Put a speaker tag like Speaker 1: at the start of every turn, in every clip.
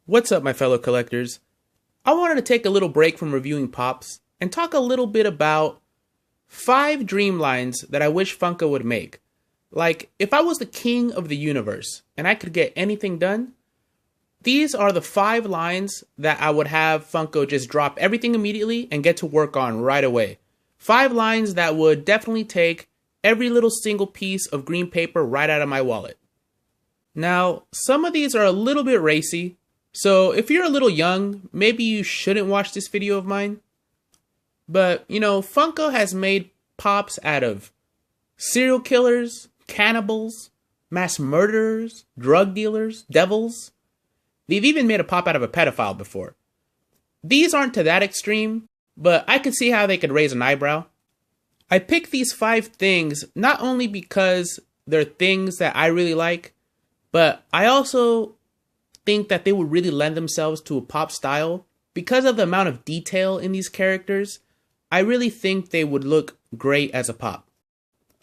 Speaker 1: What's up, my fellow collectors? I wanted to take a little break from reviewing Pops and talk a little bit about 5 dream lines that I wish Funko would make. Like, if I was the king of the universe and I could get anything done, these are the 5 lines that I would have Funko just drop everything immediately and get to work on right away. 5 lines that would definitely take every little single piece of green paper right out of my wallet. Now, some of these are a little bit racy, so if you're a little young, maybe you shouldn't watch this video of mine. But, Funko has made Pops out of serial killers, cannibals, mass murderers, drug dealers, devils. They've even made a Pop out of a pedophile before. These aren't to that extreme, but I could see how they could raise an eyebrow. I picked these 5 things not only because they're things that I really like, but I also think that they would really lend themselves to a Pop style. Because of the amount of detail in these characters, I really think they would look great as a Pop.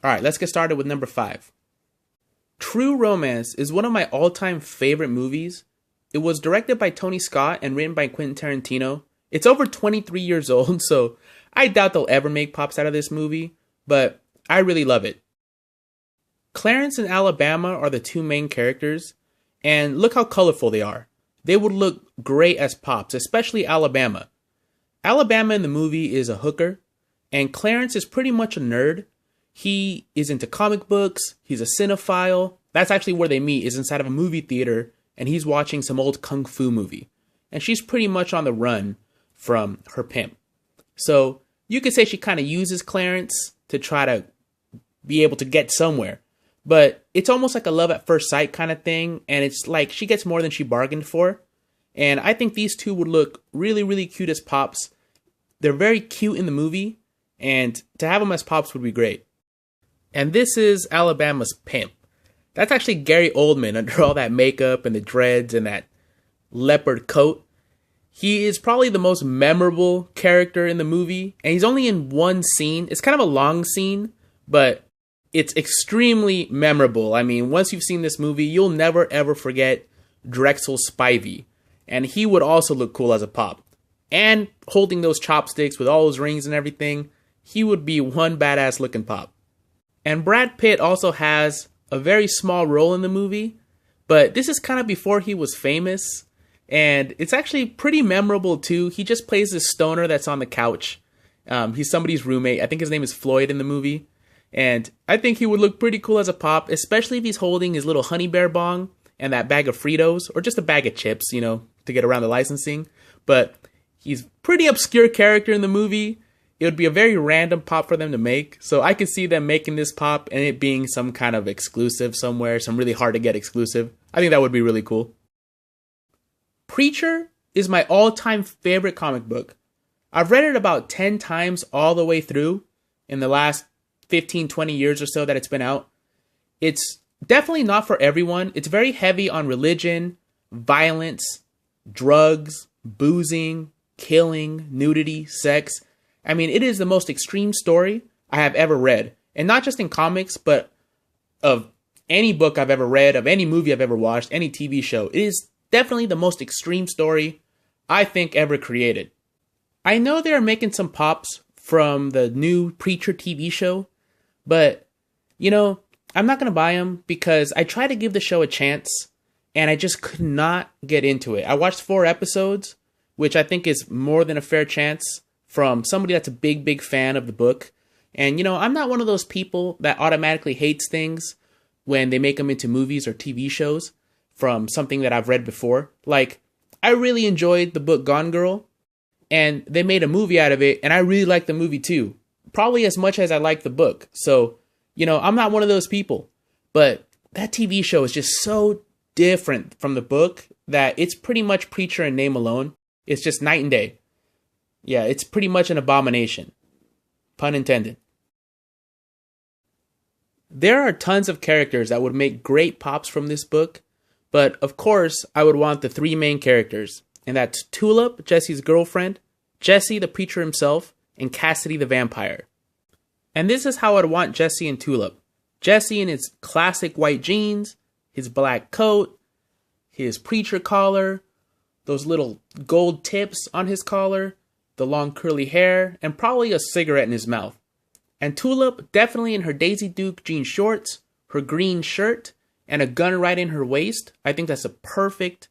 Speaker 1: Alright, let's get started with number 5. True Romance is one of my all-time favorite movies. It was directed by Tony Scott and written by Quentin Tarantino. It's over 23 years old, so I doubt they'll ever make Pops out of this movie, but I really love it. Clarence and Alabama are the 2 main characters, and look how colorful they are. They would look great as Pops, especially Alabama. Alabama in the movie is a hooker, and Clarence is pretty much a nerd. He is into comic books, he's a cinephile. That's actually where they meet, is inside of a movie theater, and he's watching some old kung fu movie. And she's pretty much on the run from her pimp. So you could say she kind of uses Clarence to try to be able to get somewhere. But it's almost like a love at first sight kind of thing, and it's like she gets more than she bargained for. And I think these 2 would look really, really cute as Pops. They're very cute in the movie, and to have them as Pops would be great. And this is Alabama's pimp. That's actually Gary Oldman under all that makeup and the dreads and that leopard coat. He is probably the most memorable character in the movie, and he's only in one scene. It's kind of a long scene, but it's extremely memorable. I mean, once you've seen this movie, you'll never ever forget Drexel Spivey. And he would also look cool as a Pop. And holding those chopsticks with all those rings and everything, he would be one badass looking Pop. And Brad Pitt also has a very small role in the movie, but this is kind of before he was famous. And it's actually pretty memorable too. He just plays this stoner that's on the couch. He's somebody's roommate. I think his name is Floyd in the movie. And I think he would look pretty cool as a Pop, especially if he's holding his little honey bear bong and that bag of Fritos, or just a bag of chips, to get around the licensing. But he's pretty obscure character in the movie. It would be a very random Pop for them to make. So I could see them making this Pop and it being some kind of exclusive somewhere, some really hard to get exclusive. I think that would be really cool. Preacher is my all-time favorite comic book. I've read it about 10 times all the way through in the last 15, 20 years or so that it's been out. It's definitely not for everyone. It's very heavy on religion, violence, drugs, boozing, killing, nudity, sex. I mean, it is the most extreme story I have ever read. And not just in comics, but of any book I've ever read, of any movie I've ever watched, any TV show. It is definitely the most extreme story I think ever created. I know they are making some Pops from the new Preacher TV show, but, I'm not going to buy them because I tried to give the show a chance and I just could not get into it. I watched 4 episodes, which I think is more than a fair chance from somebody that's a big, big fan of the book. And, I'm not one of those people that automatically hates things when they make them into movies or TV shows from something that I've read before. Like, I really enjoyed the book Gone Girl, and they made a movie out of it, and I really liked the movie too. Probably as much as I liked the book. So, I'm not one of those people. But that TV show is just so different from the book that it's pretty much Preacher in name alone. It's just night and day. Yeah, it's pretty much an abomination. Pun intended. There are tons of characters that would make great Pops from this book, but of course, I would want the 3 main characters, and that's Tulip, Jesse's girlfriend, Jesse the Preacher himself, and Cassidy the vampire. And this is how I'd want Jesse and Tulip. Jesse in his classic white jeans, his black coat, his preacher collar, those little gold tips on his collar, the long curly hair, and probably a cigarette in his mouth. And Tulip, definitely in her Daisy Duke jean shorts, her green shirt, and a gun right in her waist. I think that's a perfect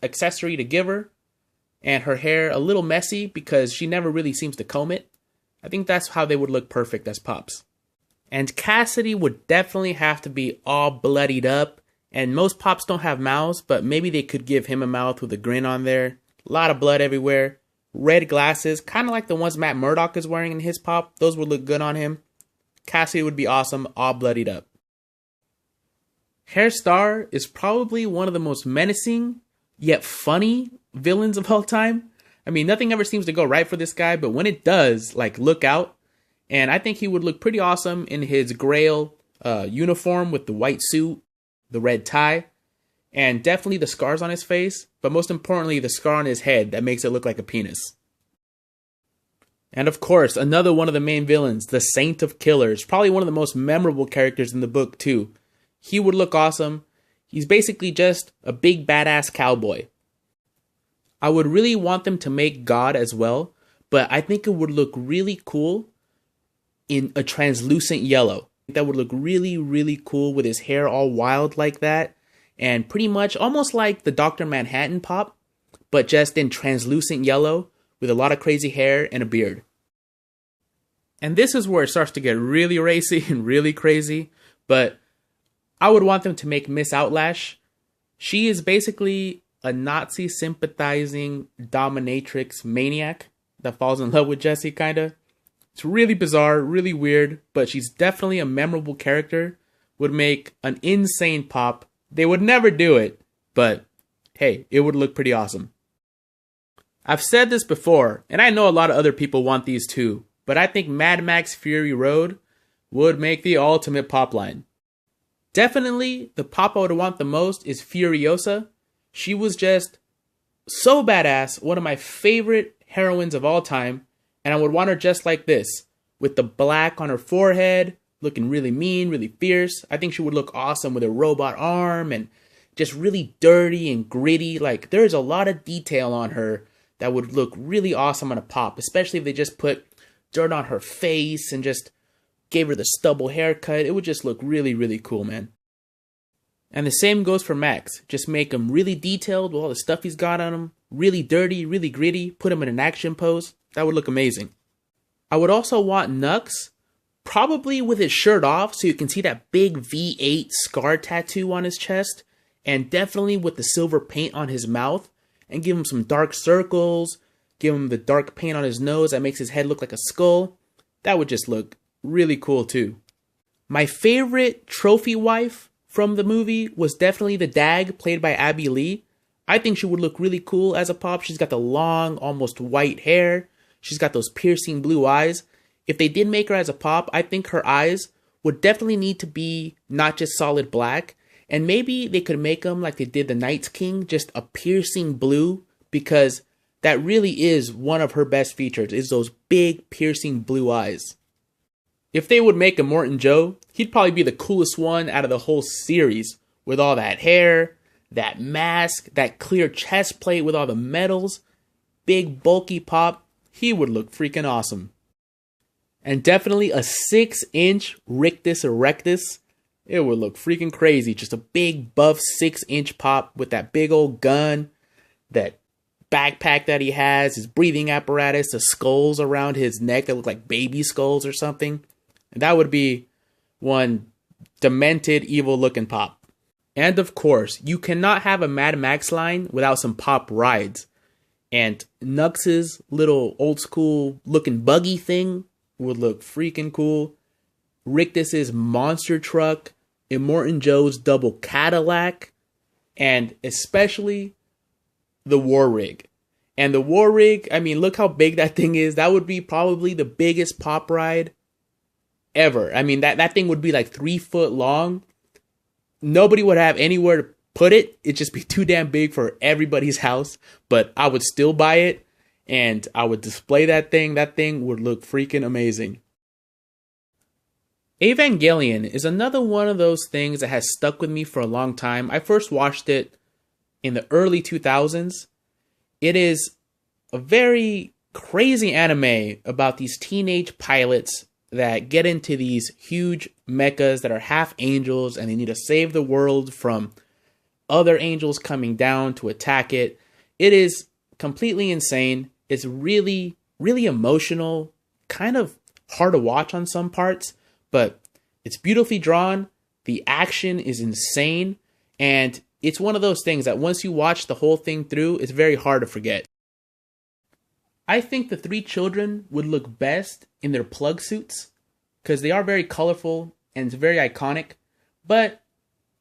Speaker 1: accessory to give her. And her hair a little messy because she never really seems to comb it. I think that's how they would look perfect as Pops. And Cassidy would definitely have to be all bloodied up. And most Pops don't have mouths, but maybe they could give him a mouth with a grin on there. A lot of blood everywhere. Red glasses, kind of like the ones Matt Murdock is wearing in his Pop. Those would look good on him. Cassidy would be awesome, all bloodied up. Hair Star is probably one of the most menacing, yet funny villains of all time. I mean, nothing ever seems to go right for this guy, but when it does, like, look out. And I think he would look pretty awesome in his Grail uniform with the white suit, the red tie, and definitely the scars on his face, but most importantly, the scar on his head that makes it look like a penis. And of course, another one of the main villains, the Saint of Killers, probably one of the most memorable characters in the book too. He would look awesome. He's basically just a big badass cowboy. I would really want them to make God as well, but I think it would look really cool in a translucent yellow. That would look really, really cool with his hair all wild like that. And pretty much almost like the Dr. Manhattan Pop, but just in translucent yellow with a lot of crazy hair and a beard. And this is where it starts to get really racy and really crazy, but I would want them to make Miss Outlash. She is basically a Nazi sympathizing dominatrix maniac that falls in love with Jesse, kinda. It's really bizarre, really weird, but she's definitely a memorable character. Would make an insane Pop. They would never do it, but hey, it would look pretty awesome. I've said this before, and I know a lot of other people want these too, but I think Mad Max Fury Road would make the ultimate Pop line. Definitely, the Pop I would want the most is Furiosa. She was just so badass, one of my favorite heroines of all time, and I would want her just like this, with the black on her forehead, looking really mean, really fierce. I think she would look awesome with a robot arm and just really dirty and gritty. Like, there's a lot of detail on her that would look really awesome on a Pop, especially if they just put dirt on her face and just gave her the stubble haircut. It would just look really, really cool, man. And the same goes for Max. Just make him really detailed with all the stuff he's got on him. Really dirty, really gritty. Put him in an action pose. That would look amazing. I would also want Nux, probably with his shirt off so you can see that big V8 scar tattoo on his chest. And definitely with the silver paint on his mouth. And give him some dark circles. Give him the dark paint on his nose that makes his head look like a skull. That would just look really cool too. My favorite trophy wife from the movie was definitely the Dag, played by Abby Lee. I think she would look really cool as a Pop. She's got the long, almost white hair. She's got those piercing blue eyes. If they did make her as a Pop, I think her eyes would definitely need to be not just solid black. And maybe they could make them like they did the Night's King, just a piercing blue, because that really is one of her best features, is those big piercing blue eyes. If they would make a Morton Joe, he'd probably be the coolest one out of the whole series, with all that hair, that mask, that clear chest plate with all the medals, big bulky Pop. He would look freaking awesome. And definitely a 6-inch Rictus Erectus. It would look freaking crazy. Just a big buff 6-inch Pop with that big old gun, that backpack that he has, his breathing apparatus, the skulls around his neck that look like baby skulls or something. And that would be one demented, evil looking Pop. And of course, you cannot have a Mad Max line without some Pop rides. And Nux's little old school looking buggy thing would look freaking cool. Rictus's monster truck, Immortan Joe's double Cadillac, and especially the War Rig. And the War Rig, I mean, look how big that thing is. That would be probably the biggest Pop ride ever. I mean, that thing would be like 3 foot long. Nobody would have anywhere to put it. It'd just be too damn big for everybody's house. But I would still buy it, and I would display that thing. That thing would look freaking amazing. Evangelion is another one of those things that has stuck with me for a long time. I first watched it in the early 2000s, It is a very crazy anime about these teenage pilots that get into these huge mechas that are half angels, and they need to save the world from other angels coming down to attack it. It is completely insane. It's really, really emotional, kind of hard to watch on some parts, but it's beautifully drawn. The action is insane, and it's one of those things that once you watch the whole thing through, it's very hard to forget. I think the three children would look best in their plug suits because they are very colorful and it's very iconic, but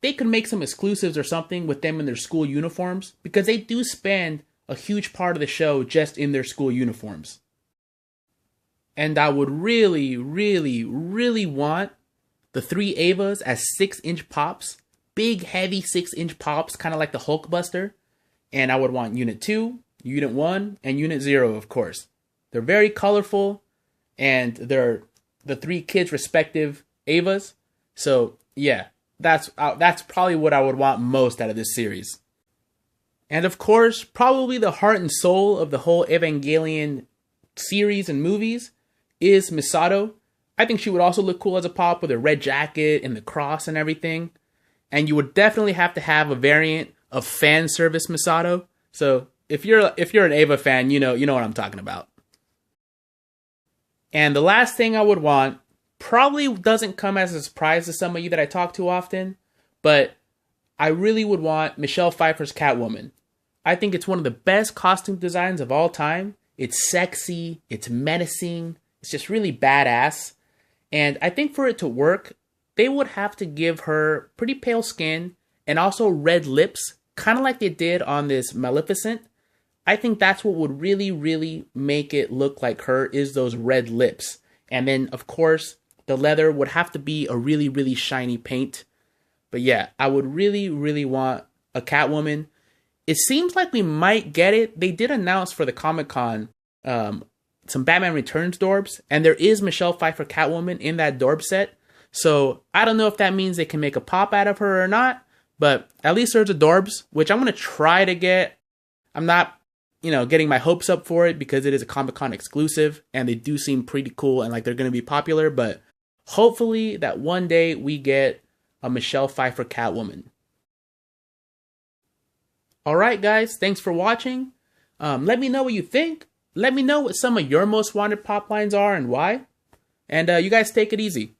Speaker 1: they could make some exclusives or something with them in their school uniforms because they do spend a huge part of the show just in their school uniforms. And I would really, really, really want the three Evas as 6-inch pops, big, heavy 6-inch pops, kind of like the Hulkbuster. And I would want Unit 2, Unit 1, and Unit 0, of course. They're very colorful, and they're the three kids' respective Evas. So, yeah, that's probably what I would want most out of this series. And of course, probably the heart and soul of the whole Evangelion series and movies is Misato. I think she would also look cool as a pop with her red jacket and the cross and everything. And you would definitely have to have a variant of fan service Misato. So if you're an Eva fan, you know what I'm talking about. And the last thing I would want probably doesn't come as a surprise to some of you that I talk to often, but I really would want Michelle Pfeiffer's Catwoman. I think it's one of the best costume designs of all time. It's sexy, it's menacing, it's just really badass. And I think for it to work, they would have to give her pretty pale skin and also red lips, kind of like they did on this Maleficent. I think that's what would really, really make it look like her, is those red lips. And then, of course, the leather would have to be a really, really shiny paint. But yeah, I would really, really want a Catwoman. It seems like we might get it. They did announce for the Comic-Con some Batman Returns Dorbs, and there is Michelle Pfeiffer Catwoman in that Dorb set. So I don't know if that means they can make a pop out of her or not, but at least there's a Dorbs, which I'm going to try to get. I'm not, getting my hopes up for it because it is a Comic-Con exclusive, and they do seem pretty cool and like they're going to be popular, but hopefully that one day we get a Michelle Pfeiffer Catwoman. Alright guys, thanks for watching. Let me know what you think. Let me know what some of your most wanted pop lines are and why. And you guys take it easy.